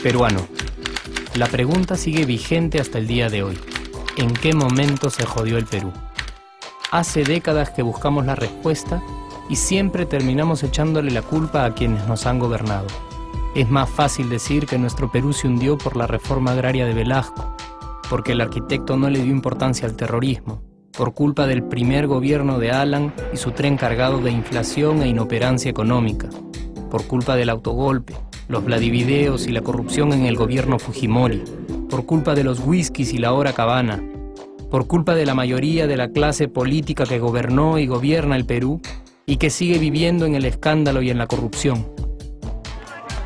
Peruano. La pregunta sigue vigente hasta el día de hoy. ¿En qué momento se jodió el Perú? Hace décadas que buscamos la respuesta y siempre terminamos echándole la culpa a quienes nos han gobernado. Es más fácil decir que nuestro Perú se hundió por la reforma agraria de Velasco, porque el arquitecto no le dio importancia al terrorismo, por culpa del primer gobierno de Alan y su tren cargado de inflación e inoperancia económica, por culpa del autogolpe, los Vladivideos y la corrupción en el gobierno Fujimori, por culpa de los whiskies y la hora cabana, por culpa de la mayoría de la clase política que gobernó y gobierna el Perú y que sigue viviendo en el escándalo y en la corrupción.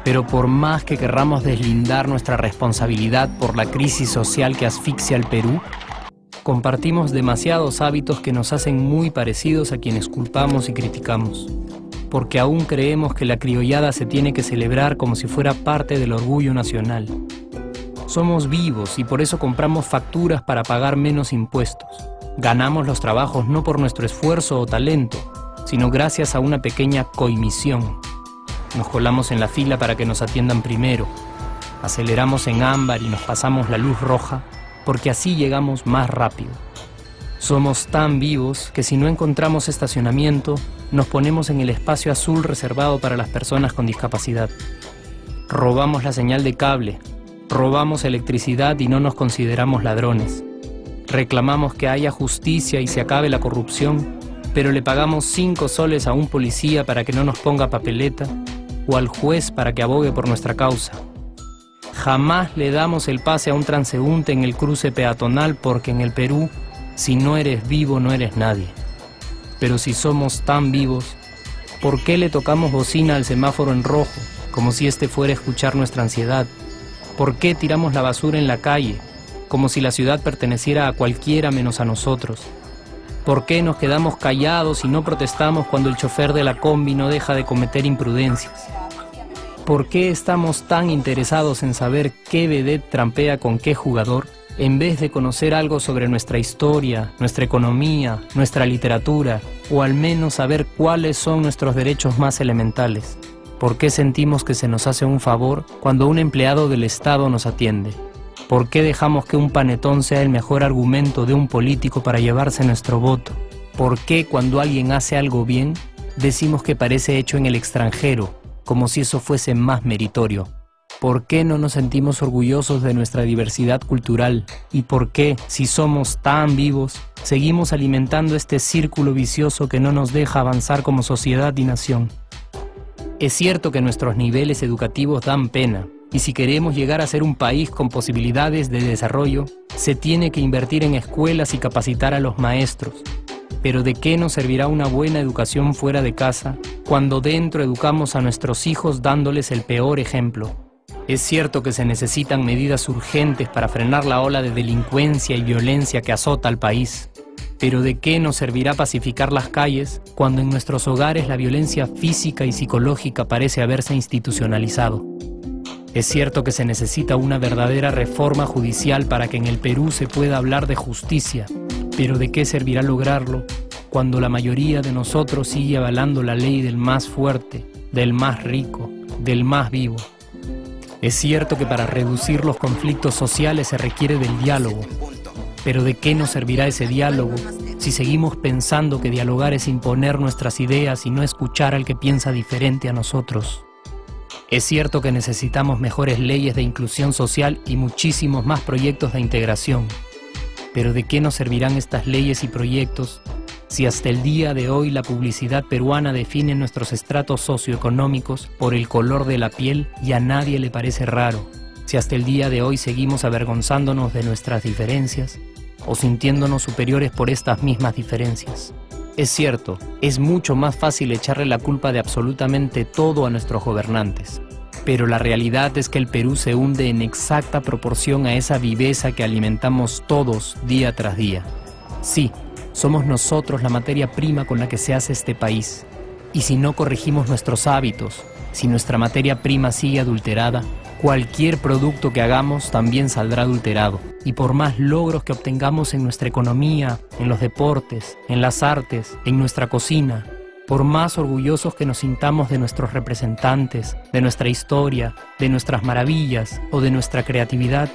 Pero por más que querramos deslindar nuestra responsabilidad por la crisis social que asfixia al Perú, compartimos demasiados hábitos que nos hacen muy parecidos a quienes culpamos y criticamos, porque aún creemos que la criollada se tiene que celebrar como si fuera parte del orgullo nacional. Somos vivos y por eso compramos facturas para pagar menos impuestos. Ganamos los trabajos no por nuestro esfuerzo o talento, sino gracias a una pequeña coimisión. Nos colamos en la fila para que nos atiendan primero, aceleramos en ámbar y nos pasamos la luz roja, porque así llegamos más rápido. Somos tan vivos que si no encontramos estacionamiento, nos ponemos en el espacio azul reservado para las personas con discapacidad. Robamos la señal de cable, robamos electricidad y no nos consideramos ladrones. Reclamamos que haya justicia y se acabe la corrupción, pero le pagamos 5 soles a un policía para que no nos ponga papeleta o al juez para que abogue por nuestra causa. Jamás le damos el pase a un transeúnte en el cruce peatonal porque en el Perú, si no eres vivo, no eres nadie. Pero si somos tan vivos, ¿por qué le tocamos bocina al semáforo en rojo, como si este fuera a escuchar nuestra ansiedad? ¿Por qué tiramos la basura en la calle, como si la ciudad perteneciera a cualquiera menos a nosotros? ¿Por qué nos quedamos callados y no protestamos cuando el chofer de la combi no deja de cometer imprudencias? ¿Por qué estamos tan interesados en saber qué vedette trampea con qué jugador, en vez de conocer algo sobre nuestra historia, nuestra economía, nuestra literatura, o al menos saber cuáles son nuestros derechos más elementales? ¿Por qué sentimos que se nos hace un favor cuando un empleado del Estado nos atiende? ¿Por qué dejamos que un panetón sea el mejor argumento de un político para llevarse nuestro voto? ¿Por qué cuando alguien hace algo bien, decimos que parece hecho en el extranjero, como si eso fuese más meritorio? ¿Por qué no nos sentimos orgullosos de nuestra diversidad cultural? ¿Y por qué, si somos tan vivos, seguimos alimentando este círculo vicioso que no nos deja avanzar como sociedad y nación? Es cierto que nuestros niveles educativos dan pena, y si queremos llegar a ser un país con posibilidades de desarrollo, se tiene que invertir en escuelas y capacitar a los maestros. Pero ¿de qué nos servirá una buena educación fuera de casa cuando dentro educamos a nuestros hijos dándoles el peor ejemplo? Es cierto que se necesitan medidas urgentes para frenar la ola de delincuencia y violencia que azota al país. Pero ¿de qué nos servirá pacificar las calles cuando en nuestros hogares la violencia física y psicológica parece haberse institucionalizado? Es cierto que se necesita una verdadera reforma judicial para que en el Perú se pueda hablar de justicia, pero ¿de qué servirá lograrlo cuando la mayoría de nosotros sigue avalando la ley del más fuerte, del más rico, del más vivo? Es cierto que para reducir los conflictos sociales se requiere del diálogo, pero ¿de qué nos servirá ese diálogo si seguimos pensando que dialogar es imponer nuestras ideas y no escuchar al que piensa diferente a nosotros? Es cierto que necesitamos mejores leyes de inclusión social y muchísimos más proyectos de integración. Pero ¿de qué nos servirán estas leyes y proyectos si hasta el día de hoy la publicidad peruana define nuestros estratos socioeconómicos por el color de la piel y a nadie le parece raro? Si hasta el día de hoy seguimos avergonzándonos de nuestras diferencias o sintiéndonos superiores por estas mismas diferencias. Es cierto, es mucho más fácil echarle la culpa de absolutamente todo a nuestros gobernantes, pero la realidad es que el Perú se hunde en exacta proporción a esa viveza que alimentamos todos día tras día. Sí, somos nosotros la materia prima con la que se hace este país, y si no corregimos nuestros hábitos, Si nuestra materia prima sigue adulterada, cualquier producto que hagamos también saldrá adulterado. Y por más logros que obtengamos en nuestra economía, en los deportes, en las artes, en nuestra cocina, por más orgullosos que nos sintamos de nuestros representantes, de nuestra historia, de nuestras maravillas o de nuestra creatividad,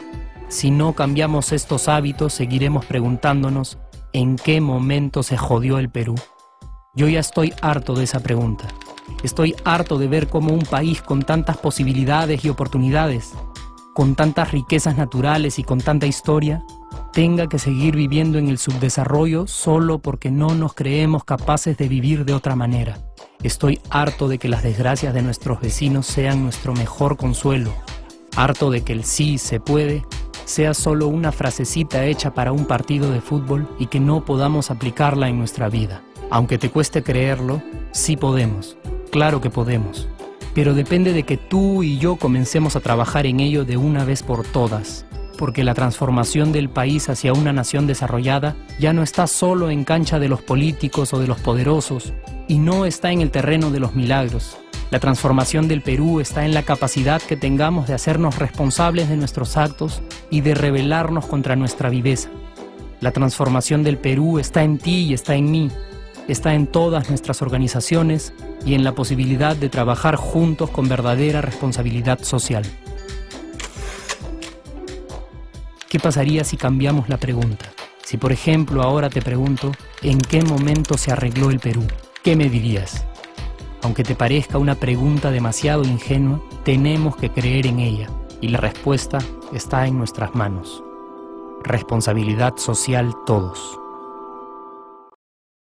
si no cambiamos estos hábitos, seguiremos preguntándonos ¿en qué momento se jodió el Perú? Yo ya estoy harto de esa pregunta. Estoy harto de ver cómo un país con tantas posibilidades y oportunidades, con tantas riquezas naturales y con tanta historia, tenga que seguir viviendo en el subdesarrollo solo porque no nos creemos capaces de vivir de otra manera. Estoy harto de que las desgracias de nuestros vecinos sean nuestro mejor consuelo. Harto de que el sí se puede sea solo una frasecita hecha para un partido de fútbol y que no podamos aplicarla en nuestra vida. Aunque te cueste creerlo, sí podemos. Claro que podemos. Pero depende de que tú y yo comencemos a trabajar en ello de una vez por todas. Porque la transformación del país hacia una nación desarrollada ya no está solo en cancha de los políticos o de los poderosos, y no está en el terreno de los milagros. La transformación del Perú está en la capacidad que tengamos de hacernos responsables de nuestros actos y de rebelarnos contra nuestra viveza. La transformación del Perú está en ti y está en mí. Está en todas nuestras organizaciones y en la posibilidad de trabajar juntos con verdadera responsabilidad social. ¿Qué pasaría si cambiamos la pregunta? Si, por ejemplo, ahora te pregunto, ¿en qué momento se arregló el Perú? ¿Qué me dirías? Aunque te parezca una pregunta demasiado ingenua, tenemos que creer en ella, y la respuesta está en nuestras manos. Responsabilidad social todos.